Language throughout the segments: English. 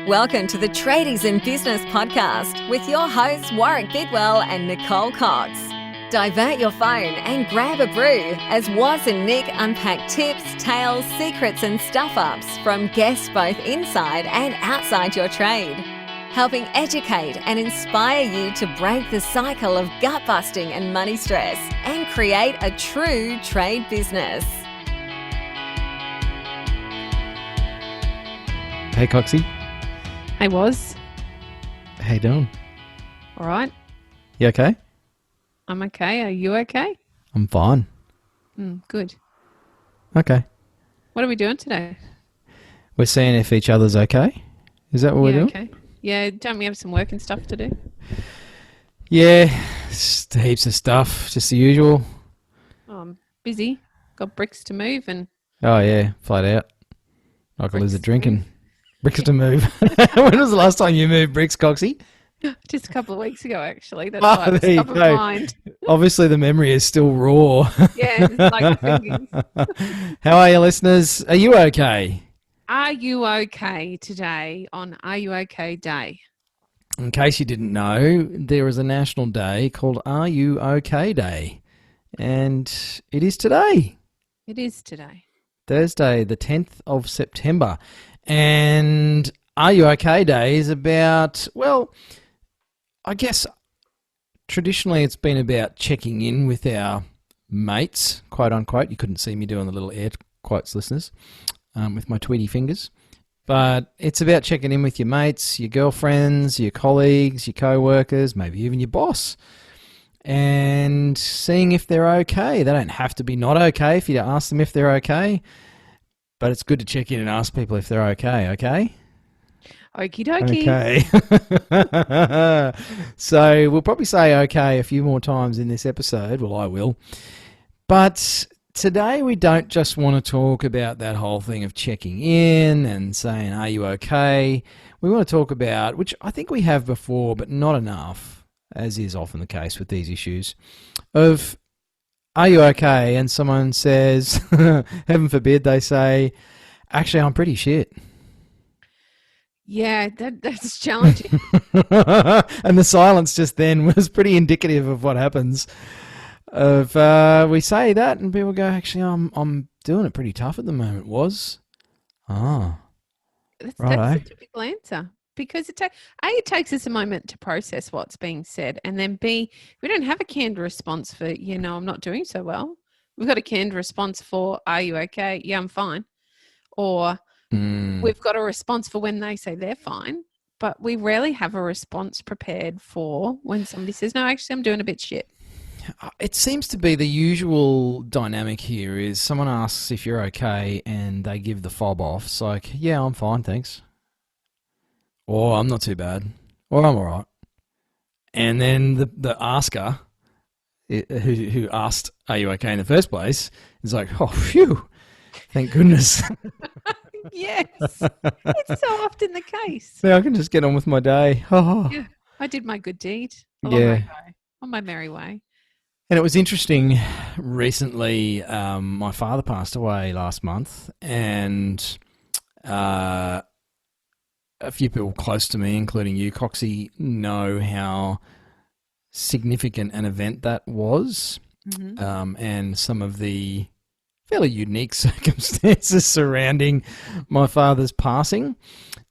Welcome to the Tradies in Business podcast with your hosts Warwick Bidwell and Nicole Cox. Divert your phone and grab a brew as Waz and Nick unpack tips, tales, secrets and stuff-ups from guests both inside and outside your trade, helping educate and inspire you to break the cycle of gut-busting and money stress and create a true trade business. Hey, Coxie. Hey, Waz. How you doing? All right. You okay? I'm okay. Are you okay? I'm fine. Good. Okay. What are we doing today? We're seeing if each other's okay. Is that what we're doing? Okay. Yeah, don't we have some work and stuff to do? Yeah, just heaps of stuff, just the usual. Oh, I'm busy. Got bricks to move and... Oh, yeah, flat out. Like a Bricks lizard to drinking. move. Bricks to move. When was the last time you moved bricks, Coxie? Just a couple of weeks ago, actually. That's why Oh, it's there you top of go. mind. Obviously, the memory is still raw. Yeah, it's like the fingers. How are you, listeners? Are you okay? Are you okay today on Are You Okay Day? In case you didn't know, there is a national day called Are You OK Day. And it is today. It is today. Thursday, the 10th of September. And Are You OK Day is about, well, I guess traditionally it's been about checking in with our mates, quote unquote. You couldn't see me doing the little air quotes, listeners, with my Tweety fingers. But it's about checking in with your mates, your girlfriends, your colleagues, your co-workers, maybe even your boss, and seeing if they're okay. They don't have to be not okay if you ask them if they're okay. But it's good to check in and ask people if they're okay, okay? Okie dokie. Okay. So we'll probably say okay a few more times in this episode. Well, I will. But today we don't just want to talk about that whole thing of checking in and saying, are you okay? We want to talk about, which I think we have before, but not enough, as is often the case with these issues, of are you okay? And someone says, heaven forbid, they say, actually, I'm pretty shit. Yeah, that's challenging. And the silence just then was pretty indicative of what happens. Of we say that and people go, actually, I'm doing it pretty tough at the moment. Was That's righto. a typical answer. Because it takes us a moment to process what's being said. And then B, we don't have a canned response for, I'm not doing so well. We've got a canned response for, are you okay? Yeah, I'm fine. Or we've got a response for when they say they're fine. But we rarely have a response prepared for when somebody says, no, actually, I'm doing a bit shit. It seems to be the usual dynamic here is someone asks if you're okay and they give the fob off. It's like, yeah, I'm fine, thanks. Or I'm not too bad. Or I'm all right. And then the asker, who asked, are you okay in the first place, is like, oh, phew, thank goodness. Yes, it's so often the case. Now I can just get on with my day. Oh. Yeah, I did my good deed. Yeah. On my merry way. And it was interesting recently, my father passed away last month, and a few people close to me, including you, Coxie, know how significant an event that was, and some of the fairly unique circumstances surrounding my father's passing.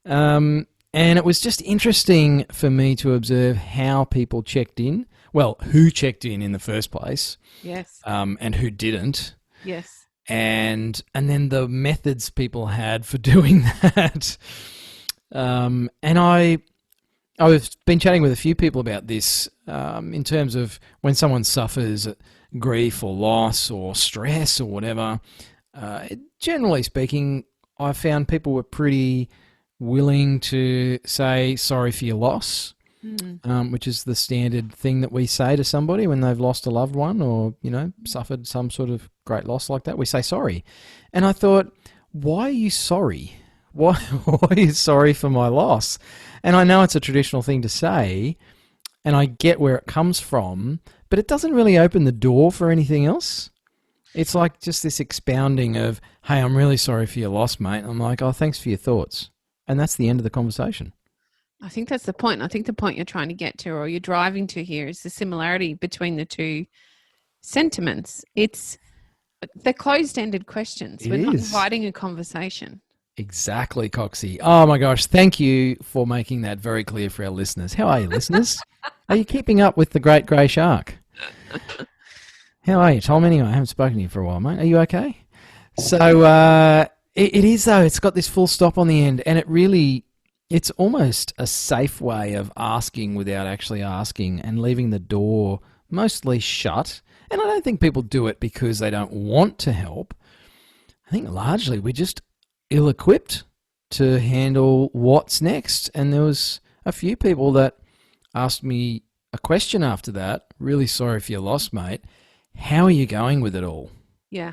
And it was just interesting for me to observe how people checked in. Well, who checked in the first place. Yes. And who didn't. Yes. And then the methods people had for doing that. And I've been chatting with a few people about this in terms of when someone suffers grief or loss or stress or whatever. Generally speaking, I found people were pretty willing to say sorry for your loss, which is the standard thing that we say to somebody when they've lost a loved one or, suffered some sort of great loss like that. We say sorry. And I thought, why are you sorry? Why are you sorry for my loss? And I know it's a traditional thing to say, and I get where it comes from, but it doesn't really open the door for anything else. It's like just this expounding of, hey, I'm really sorry for your loss, mate. I'm like, oh, thanks for your thoughts. and that's the end of the conversation. I think that's the point. I think the point you're trying to get to, or you're driving to here, is the similarity between the two sentiments. They're closed-ended questions. We're not inviting a conversation. Exactly, Coxie. Oh my gosh, thank you for making that very clear for our listeners. How are you, listeners? Are you keeping up with the great grey shark? How are you, Tom? Anyway, I haven't spoken to you for a while, mate. Are you okay? So it is, though. It's got this full stop on the end, and it's almost a safe way of asking without actually asking and leaving the door mostly shut. And I don't think people do it because they don't want to help. I think largely we're just ill-equipped to handle what's next. And there was a few people that asked me a question after that. Really sorry for your loss, mate. How are you going with it all? Yeah.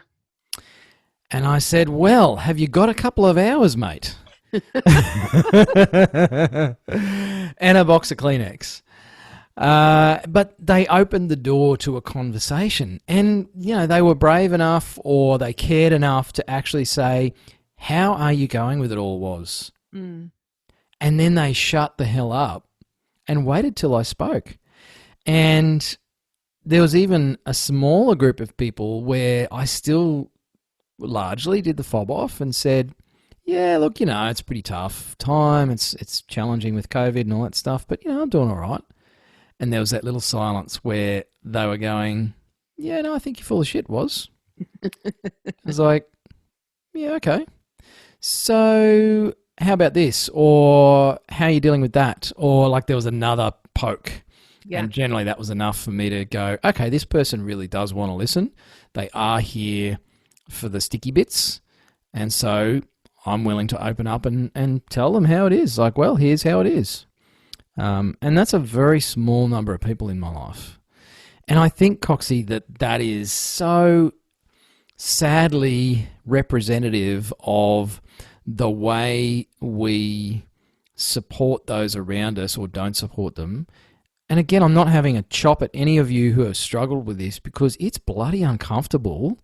And I said, well, have you got a couple of hours, mate? And a box of Kleenex. But they opened the door to a conversation, and they were brave enough, or they cared enough to actually say, how are you going with it all, Waz? And then they shut the hell up and waited till I spoke. And there was even a smaller group of people where I still largely did the fob off and said, yeah, look, it's pretty tough time. It's challenging with COVID and all that stuff, but, I'm doing all right. And there was that little silence where they were going, yeah, no, I think you're full of shit, Waz. I was like, yeah, okay. So how about this? Or how are you dealing with that? Or like there was another poke. Yeah. And generally that was enough for me to go, okay, this person really does want to listen. They are here for the sticky bits. And so I'm willing to open up and tell them how it is. Like, well, here's how it is. And that's a very small number of people in my life. And I think, Coxie, that is so sadly representative of the way we support those around us or don't support them. And again, I'm not having a chop at any of you who have struggled with this, because it's bloody uncomfortable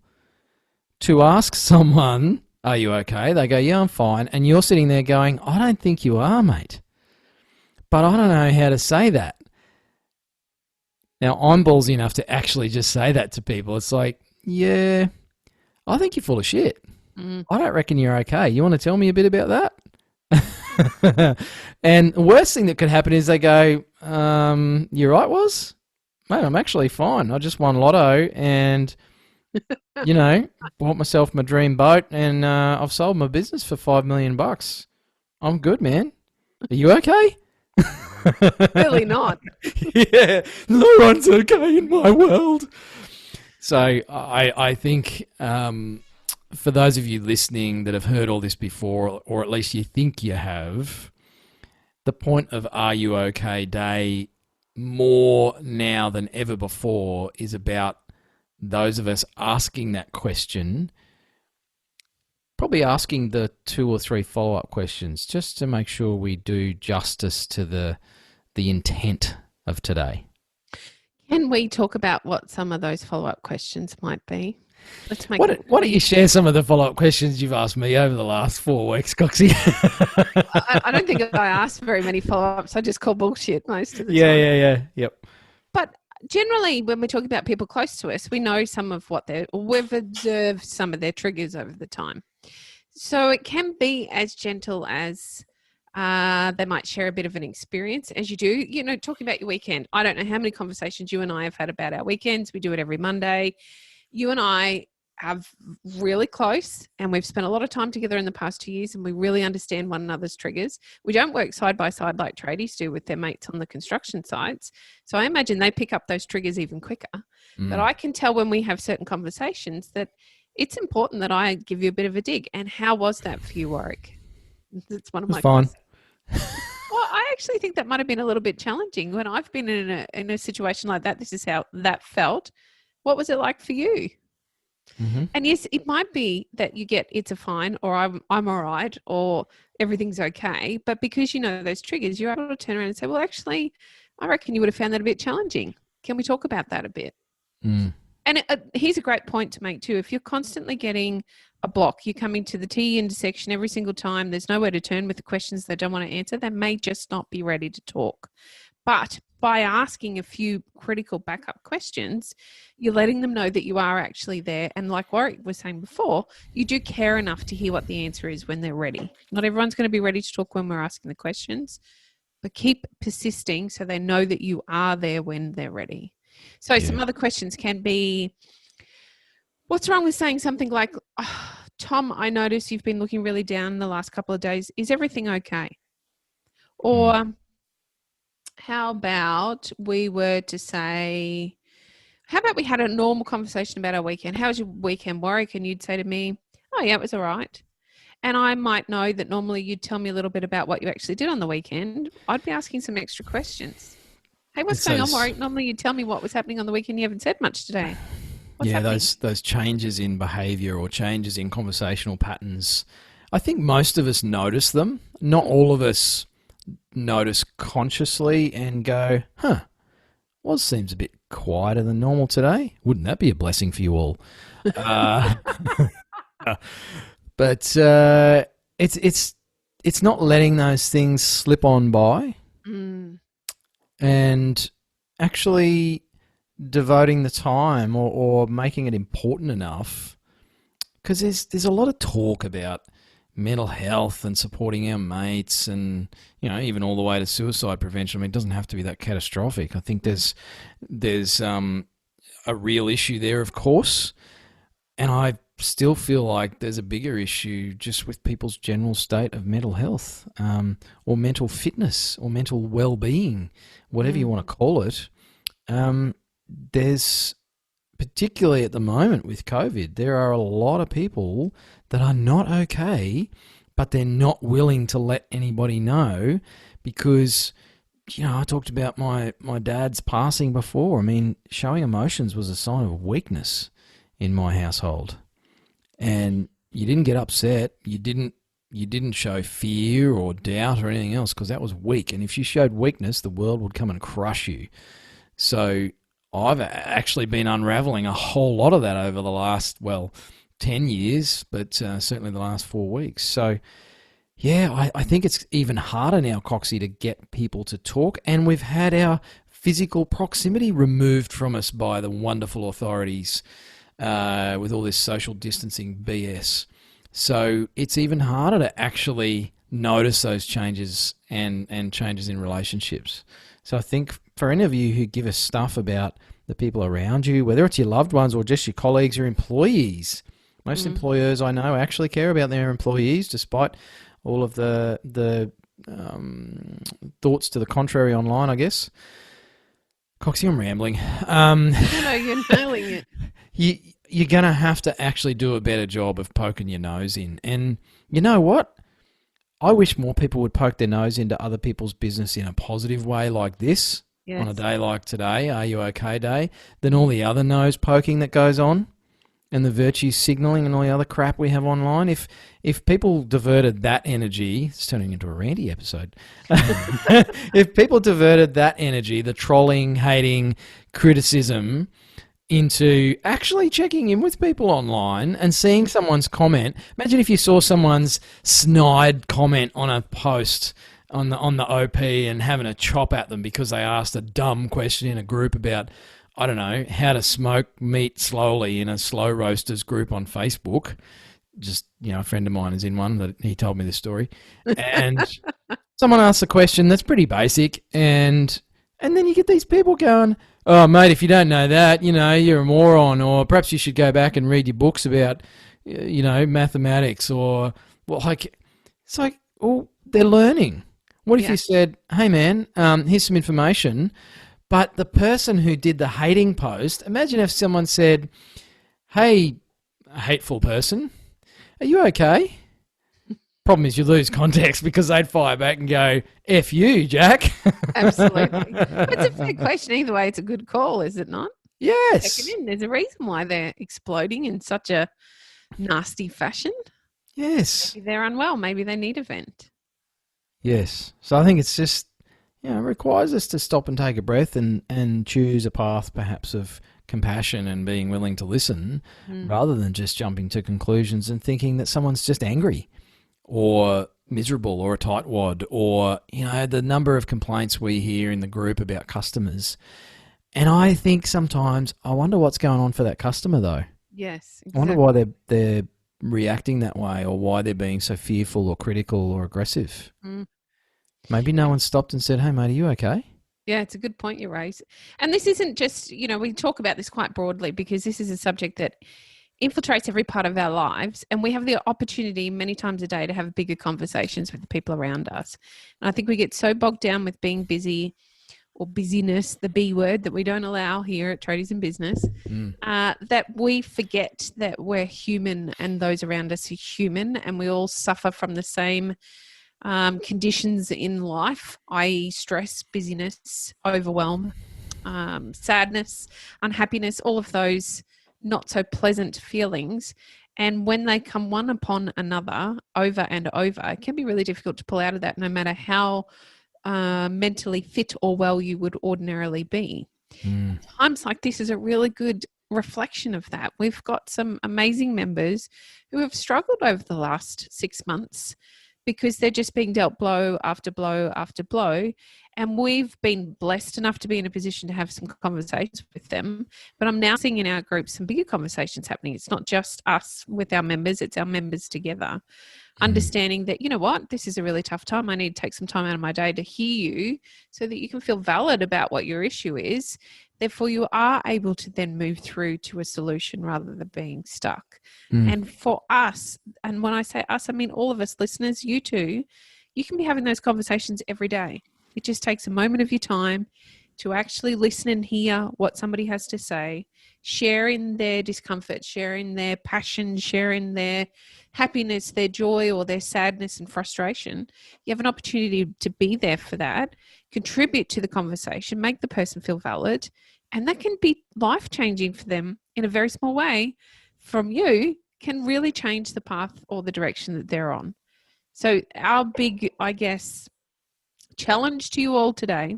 to ask someone, are you okay? They go, yeah, I'm fine. And you're sitting there going, I don't think you are, mate. But I don't know how to say that. Now, I'm ballsy enough to actually just say that to people. It's like, yeah, I think you're full of shit. I don't reckon you're okay. You want to tell me a bit about that? And the worst thing that could happen is they go, you right, Waz? Mate, I'm actually fine. I just won lotto and, bought myself my dream boat, and I've sold my business for $5 million. I'm good, man. Are you okay? Really not. Yeah, no one's okay in my world. So I think for those of you listening that have heard all this before, or at least you think you have, the point of Are You OK Day more now than ever before is about those of us asking that question, probably asking the 2 or 3 follow-up questions just to make sure we do justice to the intent of today. Can we talk about what some of those follow-up questions might be? Why don't you share some of the follow-up questions you've asked me over the last 4 weeks, Coxie? I don't think I asked very many follow-ups. I just call bullshit most of the time. Yeah. Yep. But generally, when we're talking about people close to us, we know some of we've observed some of their triggers over the time. So it can be as gentle as they might share a bit of an experience, as you do, talking about your weekend. I don't know how many conversations you and I have had about our weekends. We do it every Monday. You and I have really close, and we've spent a lot of time together in the past 2 years, and we really understand one another's triggers. We don't work side by side like tradies do with their mates on the construction sites. So I imagine they pick up those triggers even quicker. But I can tell when we have certain conversations that it's important that I give you a bit of a dig. And how was that for you, Warwick? That's one of my fun. Well, I actually think that might have been a little bit challenging when I've been in a situation like that. This is how that felt. What was it like for you? Mm-hmm. And yes, it might be that you get it's a fine, or I'm all right, or everything's okay. But because you know those triggers, you're able to turn around and say, well, actually, I reckon you would have found that a bit challenging. Can we talk about that a bit? And here's a great point to make too. If you're constantly getting a block, you're coming to the T intersection every single time, there's nowhere to turn with the questions they don't want to answer, they may just not be ready to talk. But by asking a few critical backup questions, you're letting them know that you are actually there. And like Warwick was saying before, you do care enough to hear what the answer is when they're ready. Not everyone's going to be ready to talk when we're asking the questions, but keep persisting so they know that you are there when they're ready. So some other questions can be, what's wrong with saying something like, oh, Tom, I notice you've been looking really down the last couple of days. Is everything okay? Or how about we were to say, how about we had a normal conversation about our weekend? How was your weekend, Warwick? And you'd say to me, oh, yeah, it was all right. And I might know that normally you'd tell me a little bit about what you actually did on the weekend. I'd be asking some extra questions. Hey, what's going on, Warwick? Normally you'd tell me what was happening on the weekend. You haven't said much today. What's happening? Those changes in behaviour or changes in conversational patterns, I think most of us notice them. Not all of us notice consciously and go, Waz seems a bit quieter than normal today. Wouldn't that be a blessing for you all? But it's not letting those things slip on by and actually devoting the time or making it important enough, because there's a lot of talk about mental health and supporting our mates and, you know, even all the way to suicide prevention. I mean, it doesn't have to be that catastrophic. I think there's a real issue there, of course, and I still feel like there's a bigger issue just with people's general state of mental health, or mental fitness or mental well-being, whatever you want to call it. There's, particularly at the moment with COVID, there are a lot of people that are not okay, but they're not willing to let anybody know because, you know, I talked about my dad's passing before. I mean, showing emotions was a sign of weakness in my household. And you didn't get upset. You didn't show fear or doubt or anything else because that was weak. And if you showed weakness, the world would come and crush you. So I've actually been unraveling a whole lot of that over the last, 10 years, but certainly the last 4 weeks. So, yeah, I think it's even harder now, Coxie, to get people to talk. And we've had our physical proximity removed from us by the wonderful authorities with all this social distancing BS. So it's even harder to actually notice those changes and changes in relationships. So I think for any of you who give us stuff about the people around you, whether it's your loved ones or just your colleagues or employees, most employers I know actually care about their employees, despite all of the thoughts to the contrary online, I guess. Coxie, I'm rambling. No, you're nailing it. You're going to have to actually do a better job of poking your nose in. And you know what? I wish more people would poke their nose into other people's business in a positive way like this, on a day like today, Are You OK Day, than all the other nose poking that goes on and the virtue signalling and all the other crap we have online. If people diverted that energy, it's turning into a ranty episode. If people diverted that energy, the trolling, hating, criticism, into actually checking in with people online and seeing someone's comment. Imagine if you saw someone's snide comment on a post on the OP and having a chop at them because they asked a dumb question in a group about, I don't know, how to smoke meat slowly in a slow roasters group on Facebook. Just, you know, a friend of mine is in one that he told me this story. And someone asks a question that's pretty basic, and then you get these people going, oh, mate, if you don't know that, you know, you're a moron, or perhaps you should go back and read your books about, you know, mathematics, or, it's like, well, they're learning. What if you said, hey, man, here's some information, but the person who did the hating post, imagine if someone said, hey, hateful person, are you okay? Problem is you lose context because they'd fire back and go, F you, Jack. Absolutely. It's a fair question. Either way, it's a good call, is it not? Yes. Check it in. There's a reason why they're exploding in such a nasty fashion. Yes. Maybe they're unwell. Maybe they need a vent. Yes. So I think it's just, you know, it requires us to stop and take a breath and choose a path perhaps of compassion and being willing to listen rather than just jumping to conclusions and thinking that someone's just angry or miserable or a tightwad, or, the number of complaints we hear in the group about customers. And I think sometimes I wonder what's going on for that customer, though. Yes, exactly. I wonder why they're reacting that way, or why they're being so fearful or critical or aggressive. Maybe no one stopped and said, "Hey, mate, are you okay?" Yeah, it's a good point you raise. And this isn't just, we talk about this quite broadly because this is a subject that infiltrates every part of our lives, and we have the opportunity many times a day to have bigger conversations with the people around us. And I think we get so bogged down with being busy, or busyness, the B word that we don't allow here at Tradies in Business, that we forget that we're human and those around us are human, and we all suffer from the same conditions in life, i.e. stress, busyness, overwhelm, sadness, unhappiness, all of those not so pleasant feelings. And when they come one upon another over and over, it can be really difficult to pull out of that, no matter how mentally fit or well you would ordinarily be. Times like this is a really good reflection of that. We've got some amazing members who have struggled over the last 6 months because they're just being dealt blow after blow after blow. And we've been blessed enough to be in a position to have some conversations with them. But I'm now seeing in our group some bigger conversations happening. It's not just us with our members, it's our members together. Understanding that, this is a really tough time. I need to take some time out of my day to hear you so that you can feel valid about what your issue is. Therefore, you are able to then move through to a solution rather than being stuck. And for us, and when I say us, I mean all of us listeners, you too, you can be having those conversations every day. It just takes a moment of your time to actually listen and hear what somebody has to say, share in their discomfort, share in their passion, share in their happiness, their joy, or their sadness and frustration. You have an opportunity to be there for that, contribute to the conversation, make the person feel valid, and that can be life-changing for them in a very small way from you, can really change the path or the direction that they're on. So our big, challenge to you all today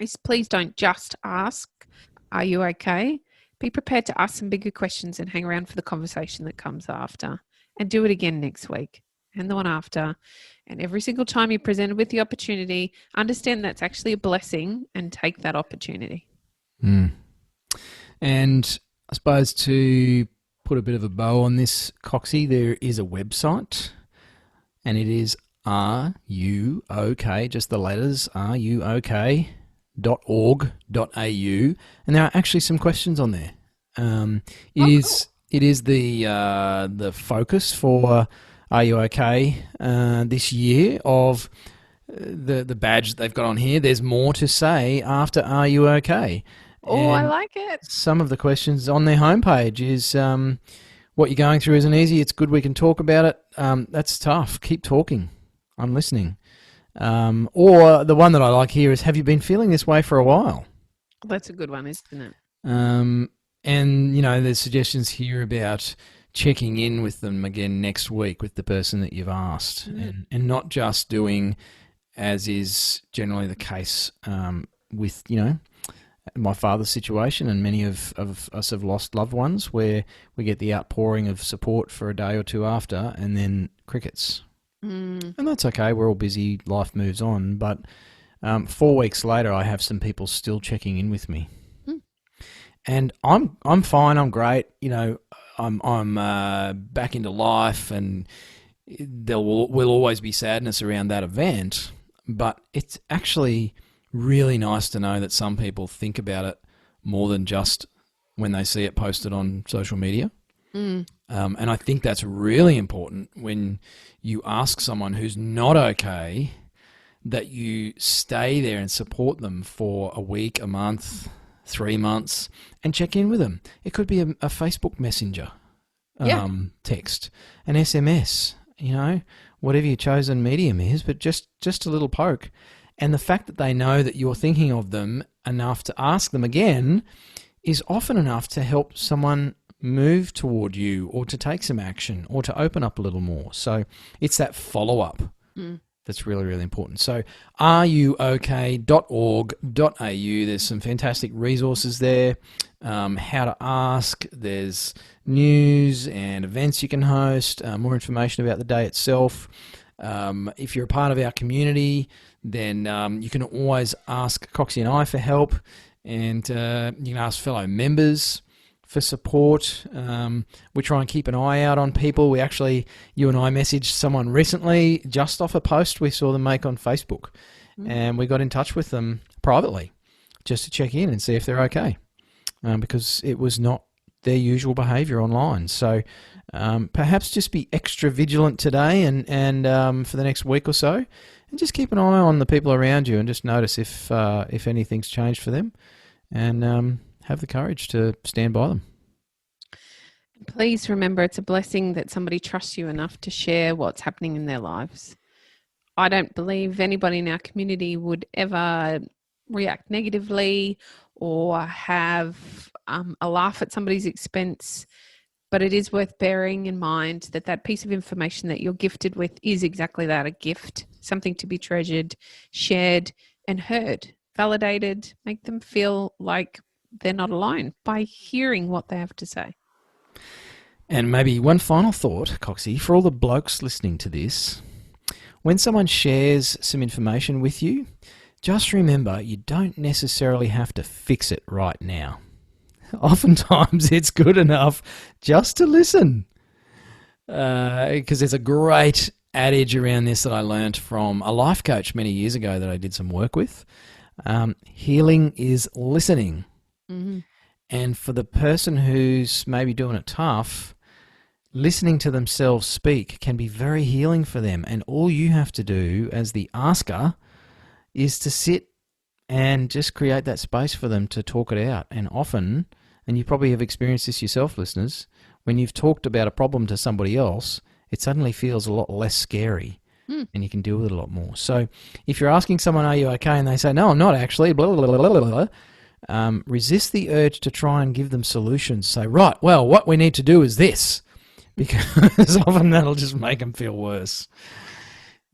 is please don't just ask, are you okay? Be prepared to ask some bigger questions and hang around for the conversation that comes after. And do it again next week and the one after. And every single time you're presented with the opportunity, understand that's actually a blessing and take that opportunity. And I suppose to put a bit of a bow on this, Coxie, there is a website, and it is RUOK, just the letters, RUOK.org.au, and there are actually some questions on there. It is the focus for Are You OK this year of the badge that they've got on here. There's more to say after Are You OK? Oh, I like it. Some of the questions on their homepage is what you're going through isn't easy. It's good we can talk about it. That's tough. Keep talking. I'm listening. Or the one that I like here is, have you been feeling this way for a while? That's a good one, isn't it? And, there's suggestions here about checking in with them again next week with the person that you've asked, and not just doing, as is generally the case with, my father's situation, and many of us have lost loved ones, where we get the outpouring of support for a day or two after, and then crickets. And that's okay. We're all busy. Life moves on. But 4 weeks later, I have some people still checking in with me, and I'm fine. I'm great. I'm back into life, and there will always be sadness around that event. But it's actually really nice to know that some people think about it more than just when they see it posted on social media. And I think that's really important when you ask someone who's not okay, that you stay there and support them for a week, a month, 3 months, and check in with them. It could be a Facebook Messenger text, an SMS, whatever your chosen medium is, but just a little poke. And the fact that they know that you're thinking of them enough to ask them again is often enough to help someone move toward you, or to take some action, or to open up a little more. So it's that follow-up that's really, really important. So ruok.org.au, there's some fantastic resources there. how to ask. There's news and events you can host, more information about the day itself. If you're a part of our community, then you can always ask Coxie and I for help, and you can ask fellow members for support. We try and keep an eye out on people. You and I messaged someone recently just off a post we saw them make on Facebook, and we got in touch with them privately just to check in and see if they're okay, because it was not their usual behaviour online. So perhaps just be extra vigilant today and for the next week or so, and just keep an eye on the people around you and just notice if anything's changed for them, and have the courage to stand by them. Please remember, it's a blessing that somebody trusts you enough to share what's happening in their lives. I don't believe anybody in our community would ever react negatively or have a laugh at somebody's expense, but it is worth bearing in mind that that piece of information that you're gifted with is exactly that, a gift, something to be treasured, shared and heard, validated, make them feel like they're not alone by hearing what they have to say. And maybe one final thought, Coxie, for all the blokes listening to this. When someone shares some information with you, just remember you don't necessarily have to fix it right now. Oftentimes it's good enough just to listen. Because there's a great adage around this that I learned from a life coach many years ago that I did some work with. Healing is listening. Mm-hmm. And for the person who's maybe doing it tough, listening to themselves speak can be very healing for them. And all you have to do as the asker is to sit and just create that space for them to talk it out. And often, and you probably have experienced this yourself, listeners, when you've talked about a problem to somebody else, it suddenly feels a lot less scary and you can deal with it a lot more. So if you're asking someone, are you okay? And they say, no, I'm not actually, blah, blah, blah, blah, blah. Resist the urge to try and give them solutions. Say, right, well, what we need to do is this, because often that'll just make them feel worse.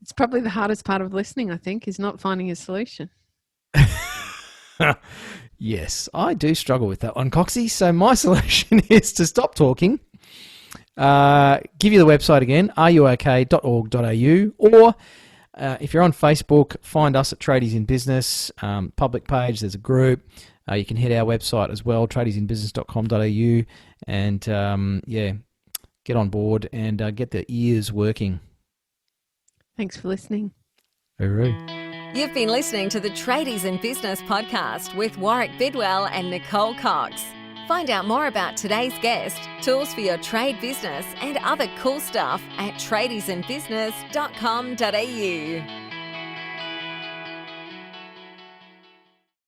It's probably the hardest part of listening, I think, is not finding a solution. Yes, I do struggle with that one, Coxie. So my solution is to stop talking, give you the website again, ruok.org.au, or if you're on Facebook, find us at Tradies in Business, public page, there's a group. You can hit our website as well, tradiesinbusiness.com.au, and get on board and get the ears working. Thanks for listening. Hooroo. You've been listening to the Tradies in Business podcast with Warwick Bidwell and Nicole Cox. Find out more about today's guest, tools for your trade business and other cool stuff at tradiesinbusiness.com.au.